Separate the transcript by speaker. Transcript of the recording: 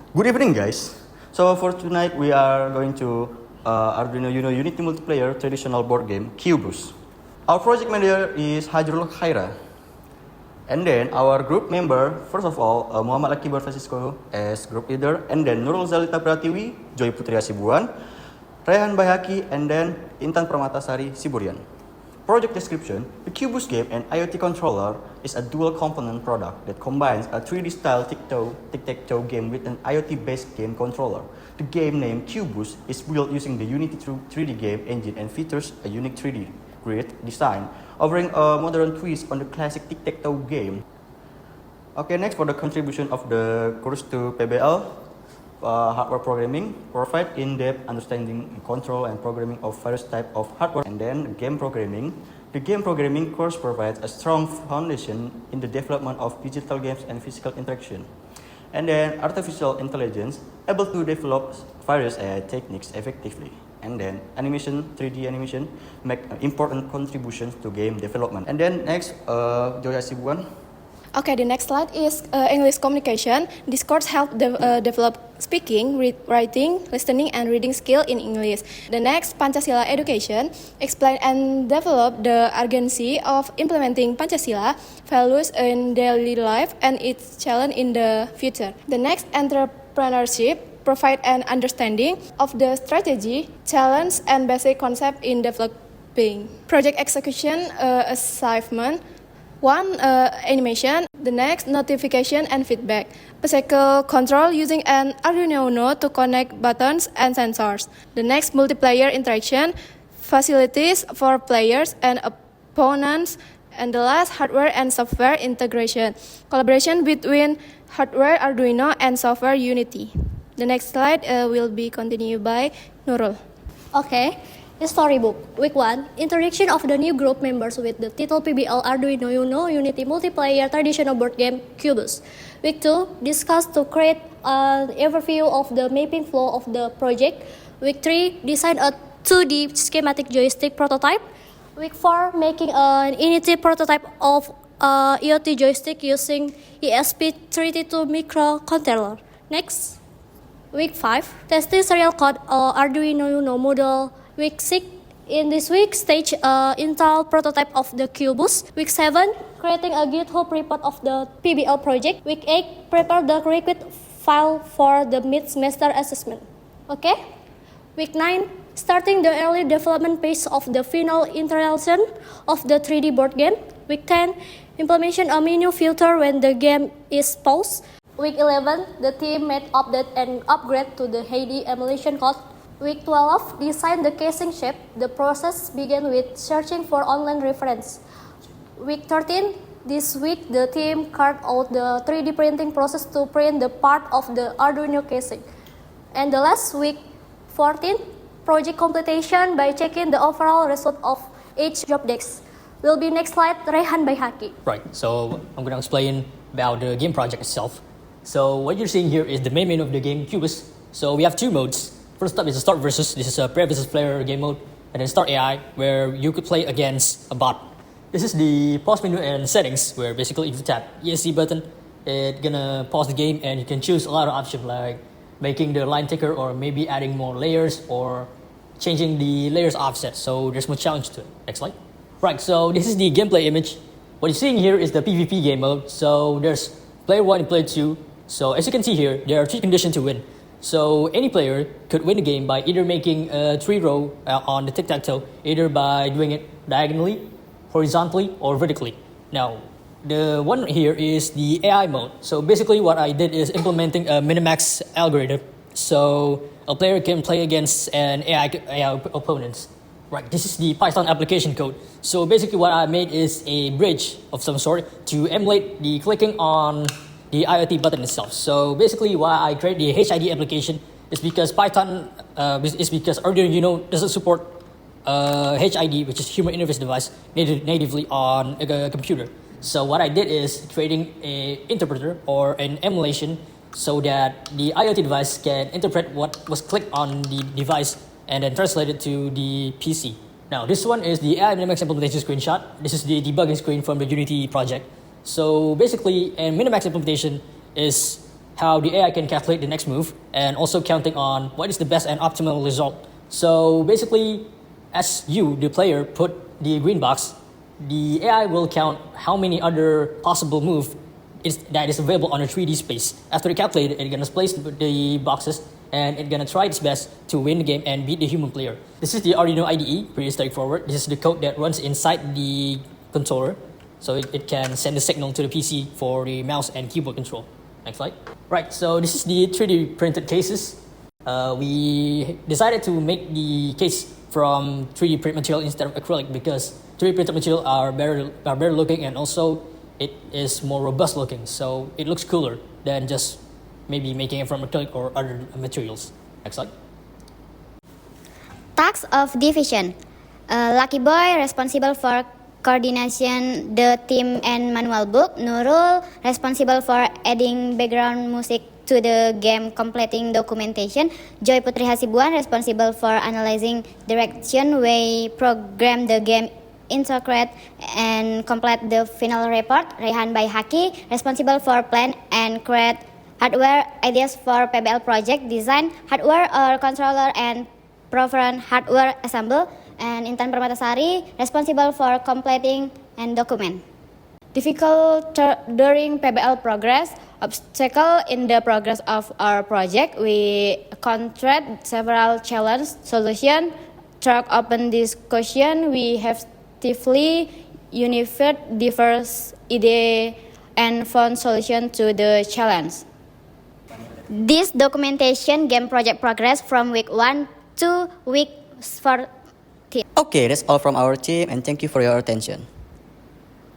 Speaker 1: Good evening, guys. So for tonight, we are going to Arduino Uno Unity multiplayer traditional board game Cubus. Our project manager is Hajrul Khaira, and then our group member, first of all, Muhammad Akibar Francisco as group leader, and then Nurul Zalita Pratiwi, Joy Putri Asibuan, Rehan Bayhaki, and then Intan Permatasari Siburian. Project description: the Cubus game and IoT controller is a dual component product that combines a 3D style tic-tac-toe game with an IoT based game controller. The game named Cubus is built using the Unity 3D game engine and features a unique 3D grid design, offering a modern twist on the classic tic-tac-toe game. Okay, next for the contribution of the course to PBL, hardware programming, provide in-depth understanding, control, and programming of various types of hardware. And then game programming. The game programming course provides a strong foundation in the development of digital games and physical interaction. And then artificial intelligence, able to develop various AI techniques effectively. And then animation, 3D animation, make important contributions to game development. And then next, Joy Asibuan.
Speaker 2: Okay, the next slide is English communication. This course helps develop speaking, writing, listening, and reading skill in English. The next, Pancasila education, explain and develop the urgency of implementing Pancasila values in daily life and its challenge in the future. The next, entrepreneurship, provide an understanding of the strategy, challenge, and basic concept in developing. Project execution assignment. One, animation. The next, notification and feedback. Physical control using an Arduino Uno to connect buttons and sensors. The next, multiplayer interaction. Facilities for players and opponents. And the last, hardware and software integration. Collaboration between hardware Arduino and software Unity. The next slide will be continued by Nurul.
Speaker 3: Okay. Storybook. Week 1. Introduction of the new group members with the title PBL Arduino Uno Unity multiplayer traditional board game Cubus. Week 2. Discuss to create an overview of the mapping flow of the project. Week 3. Design a 2D schematic joystick prototype. Week 4. Making an Unity prototype of IoT joystick using ESP32 microcontroller. Next. Week 5. Testing serial code Arduino Uno model. Week 6, in this week, stage install prototype of the Cubus. Week 7, creating a GitHub report of the PBL project. Week 8, prepare the requisite file for the mid-semester assessment. Okay? Week 9, starting the early development phase of the final iteration of the 3D board game. Week 10, implementation a menu filter when the game is paused. Week 11, the team made update and upgrade to the Heidi emulation code. Week 12, design the casing shape. The process began with searching for online reference. Week 13, this week the team carved out the 3D printing process to print the part of the Arduino casing. And the last week, 14, project completion by checking the overall result of each job desk. Will be next slide, Rehan Bayhaki.
Speaker 4: Right, so I'm going to explain about the game project itself. So what you're seeing here is the main menu of the game Cubus. So we have two modes. First up is a start versus. This is a player versus player game mode. And then start AI, where you could play against a bot. This is the pause menu and settings, where basically if you tap ESC button, it's gonna pause the game and you can choose a lot of options like making the line thicker or maybe adding more layers or changing the layers offset. So there's more challenge to it. Next slide. Right, so this is the gameplay image. What you're seeing here is the PvP game mode. So there's player 1 and player 2. So as you can see here, there are 3 conditions to win. So any player could win the game by either making a 3-row on the tic-tac-toe, either by doing it diagonally, horizontally, or vertically. Now, the one here is the AI mode. So basically what I did is implementing a minimax algorithm. So a player can play against an AI opponents. Right, this is the Python application code. So basically what I made is a bridge of some sort to emulate the clicking on the IoT button itself. So basically why I create the HID application is because Python, is because Arduino Uno doesn't support HID, which is human interface device, natively on a computer. So what I did is creating an interpreter or an emulation so that the IoT device can interpret what was clicked on the device and then translate it to the PC. Now this one is the AI Minimax implementation screenshot. This is the debugging screen from the Unity project. So basically, a Minimax implementation how the AI can calculate the next move, and also counting on what is the best and optimal result. So basically, as you, the player, put the green box, the AI will count how many other possible move that is available on a 3D space. After it calculated, it's gonna place the boxes and it's gonna try its best to win the game and beat the human player. This is the Arduino IDE, pretty straightforward. This is the code that runs inside the controller, so it can send the signal to the PC for the mouse and keyboard control. Next slide. Right, so this is the 3D printed cases. We decided to make the case from 3D print material instead of acrylic because 3D printed material are better looking, and also it is more robust looking, so it looks cooler than just maybe making it from acrylic or other materials. Next slide.
Speaker 5: Tasks of division. Lucky Boy responsible for coordination the team and manual book. Nurul responsible for adding background music to the game, completing documentation. Joy Putri Hasibuan responsible for analyzing direction, way program the game, integrate and complete the final report. Rehan Baihaki responsible for plan and create hardware ideas for PBL project, design hardware or controller and program hardware assemble. And Intan Permatasari responsible for completing and document. Difficult during PBL progress, obstacle in the progress of our project. We encountered several challenge solution. Through open discussion, we have actively unified diverse ideas and found solution to the challenge. This documentation game project progress from week 1 to week 14.
Speaker 1: Okay, that's all from our team, and thank you for your attention.